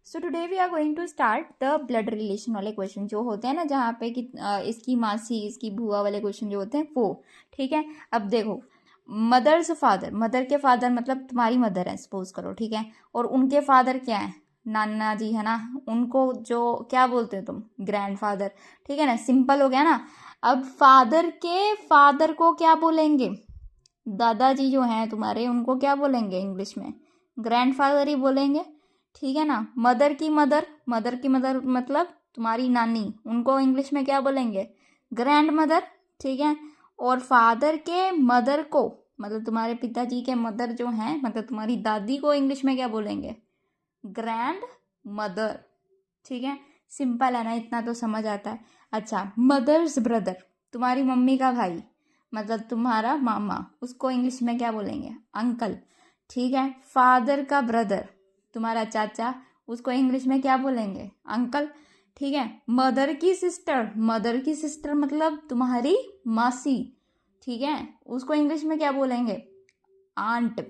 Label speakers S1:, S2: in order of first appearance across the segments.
S1: So today we are going to start the blood relation वाले question जो होते हैं ना, जहाँ पे कि इसकी मासी इसकी बुआ वाले क्वेश्चन जो होते हैं वो। ठीक है, अब देखो, मदर्स फादर, मदर के फादर मतलब तुम्हारी मदर है सपोज करो, ठीक है, और उनके फादर क्या है, नाना जी है ना, उनको जो क्या बोलते हो तुम, ग्रैंड फादर। ठीक है ना, सिंपल हो गया ना। अब फादर के फादर को क्या बोलेंगे, दादाजी जो हैं तुम्हारे उनको क्या बोलेंगे इंग्लिश में, ग्रैंडफादर ही बोलेंगे। ठीक है ना, मदर की मदर, मदर की मदर मतलब तुम्हारी नानी, उनको इंग्लिश में क्या बोलेंगे, ग्रैंड मदर। ठीक है, और फादर के मदर को मतलब तुम्हारे पिताजी के मदर जो हैं मतलब तुम्हारी दादी को इंग्लिश में क्या बोलेंगे, ग्रैंड मदर। ठीक है, सिंपल है ना, इतना तो समझ आता है। अच्छा, मदर्स ब्रदर, तुम्हारी मम्मी का भाई मतलब तुम्हारा मामा, उसको इंग्लिश में क्या बोलेंगे, अंकल। ठीक है, फादर का ब्रदर तुम्हारा चाचा, उसको इंग्लिश में क्या बोलेंगे, अंकल। ठीक है, मदर की सिस्टर, मदर की सिस्टर मतलब तुम्हारी मासी। ठीक है, उसको इंग्लिश में क्या बोलेंगे, आंट।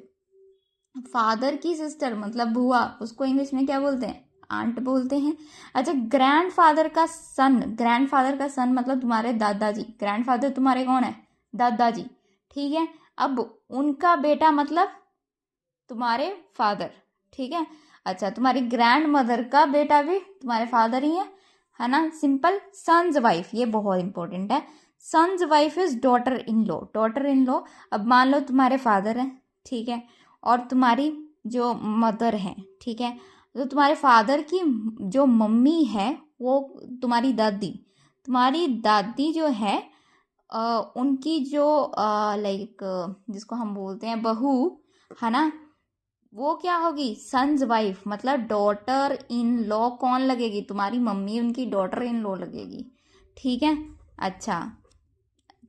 S1: फादर की सिस्टर मतलब बुआ, उसको इंग्लिश में क्या बोलते हैं, आंट बोलते हैं। अच्छा, ग्रैंडफादर का सन, ग्रैंडफादर का सन मतलब तुम्हारे दादाजी, ग्रैंडफादर तुम्हारे कौन है, दादाजी। ठीक है, अब उनका बेटा मतलब तुम्हारे फादर। ठीक है, अच्छा, तुम्हारी ग्रैंड मदर का बेटा भी तुम्हारे फादर ही है ना, सिंपल। सन्स वाइफ, ये बहुत इंपॉर्टेंट है। Son's wife is daughter in law, daughter in law. अब मान लो तुम्हारे फादर हैं, ठीक है, और तुम्हारी जो मदर है, ठीक है, तो तुम्हारे फादर की जो मम्मी है वो तुम्हारी दादी, तुम्हारी दादी जो है उनकी जो लाइक जिसको हम बोलते हैं बहू, है ना, वो क्या होगी, सन्स वाइफ मतलब डॉटर इन लॉ कौन लगेगी, तुम्हारी मम्मी उनकी डॉटर इन लॉ लगेगी। ठीक है, अच्छा,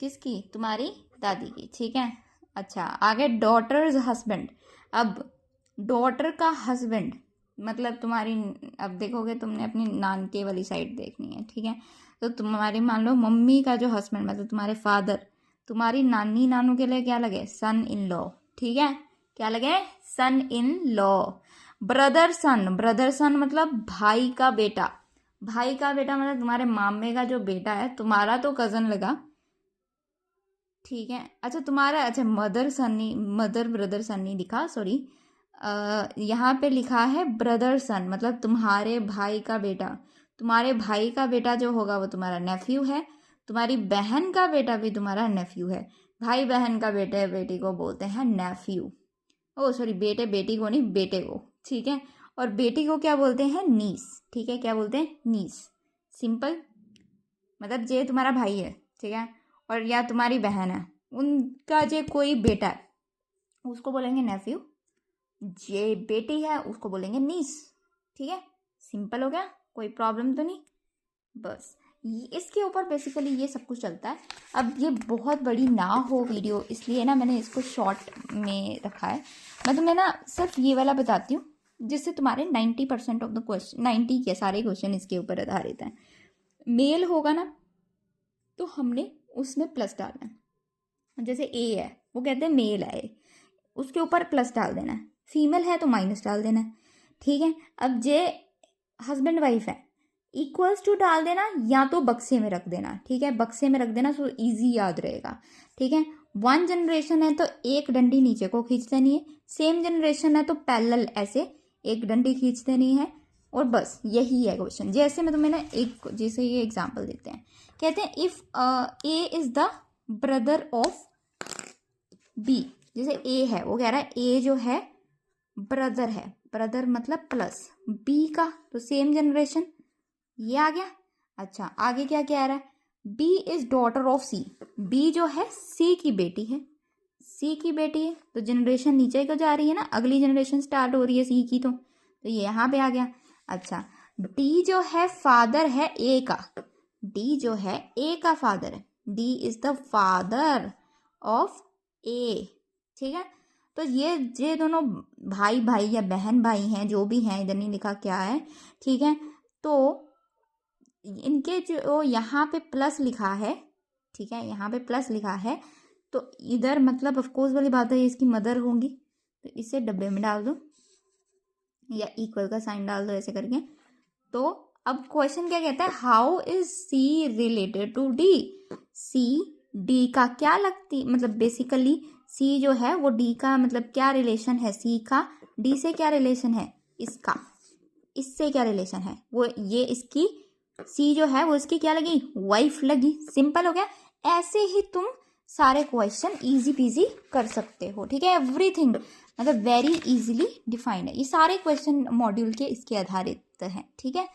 S1: किसकी, तुम्हारी दादी की। ठीक है, अच्छा, आगे डॉटर्स हस्बैंड। अब डॉटर का हस्बैंड मतलब तुम्हारी, अब देखोगे तुमने अपनी नानके वाली साइड देखनी है। ठीक है, तो तुम्हारी मान लो मम्मी का जो हस्बैंड मतलब तुम्हारे फादर, तुम्हारी नानी नानू के लिए क्या लगे, सन इन लॉ। ठीक है, क्या लगे, son in law. Brother son, brother son मतलब भाई का बेटा, भाई का बेटा मतलब तुम्हारे मामे का जो बेटा है, तुम्हारा तो कजन लगा। ठीक है, अच्छा तुम्हारा, अच्छा मदर सन नहीं, मदर ब्रदर सन नहीं लिखा, सॉरी, यहाँ पे लिखा है ब्रदर सन मतलब तुम्हारे भाई का बेटा। तुम्हारे भाई का बेटा जो होगा वो तुम्हारा नेफ्यू है, तुम्हारी बहन का बेटा भी तुम्हारा नेफ्यू है। भाई बहन का बेटे बेटी को बोलते हैं नेफ्यू। ओ सॉरी, बेटे बेटी को नहीं, बेटे को। ठीक है, और बेटी को क्या बोलते हैं, नीस। ठीक है, क्या बोलते हैं, नीस। सिंपल, मतलब जे तुम्हारा भाई है, ठीक है, और या तुम्हारी बहन है, उनका जे कोई बेटा है उसको बोलेंगे नेफ्यू, जे बेटी है उसको बोलेंगे नीस। ठीक है, सिंपल हो गया, कोई प्रॉब्लम तो नहीं। बस इसके ऊपर बेसिकली ये सब कुछ चलता है। अब ये बहुत बड़ी ना हो वीडियो, इसलिए ना मैंने इसको शॉर्ट में रखा है। मैं तुम्हें ना सिर्फ ये वाला बताती हूँ जिससे तुम्हारे 90% ऑफ द क्वेश्चन, 90 के सारे क्वेश्चन इसके ऊपर आधारित हैं। मेल होगा ना तो हमने उसमें प्लस डालना है, जैसे ए है वो कहते हैं मेल है, उसके ऊपर प्लस डाल देना है, फीमेल है तो माइनस डाल देना है। ठीक है, अब जे हस्बैंड वाइफ है इक्वल्स टू डाल देना या तो बक्से में रख देना। ठीक है, बक्से में रख देना तो इजी याद रहेगा। ठीक है, वन जनरेशन है तो एक डंडी नीचे को खींच देनी है, सेम जनरेशन है तो पैरेलल ऐसे एक डंडी खींच देनी है, और बस यही है क्वेश्चन। जैसे मैं तुम्हें ना एक, जैसे ये एग्जांपल देते हैं, कहते हैं if A is the brother of B. जैसे ए है वो कह रहा है ए जो है ब्रदर है, ब्रदर मतलब प्लस बी का, तो सेम जनरेशन, ये आ गया। अच्छा, आगे क्या कह रहा है, B is daughter of C, B जो है सी की बेटी है, सी की बेटी है तो जनरेशन नीचे को जा रही है ना, अगली जनरेशन स्टार्ट हो रही है सी की, तो ये यहाँ पे आ गया। अच्छा, डी जो है फादर है ए का, डी जो है ए का फादर है, D is the father of A. ठीक है, तो ये दोनों भाई भाई या बहन भाई हैं, जो भी हैं, इधर नहीं लिखा क्या है। ठीक है, तो इनके जो यहाँ पे प्लस लिखा है, ठीक है, यहाँ पे प्लस लिखा है, तो इधर मतलब ऑफकोर्स वाली बात है इसकी मदर होंगी, तो इसे डब्बे में डाल दो। या इक्वल का साइन डाल दो ऐसे करके। तो अब क्वेश्चन क्या कहता है, how is C related to D. C D का क्या लगती, मतलब बेसिकली सी जो है वो डी का मतलब क्या रिलेशन है, सी का डी से क्या रिलेशन है, इसका इससे क्या रिलेशन है, वो ये इसकी सी जो है वो इसकी क्या लगी, वाइफ लगी। सिंपल हो गया। ऐसे ही तुम सारे क्वेश्चन इजी पीजी कर सकते हो, ठीक है। एवरीथिंग मतलब वेरी इजीली डिफाइंड है, ये सारे क्वेश्चन मॉड्यूल के इसके आधारित हैं, ठीक है।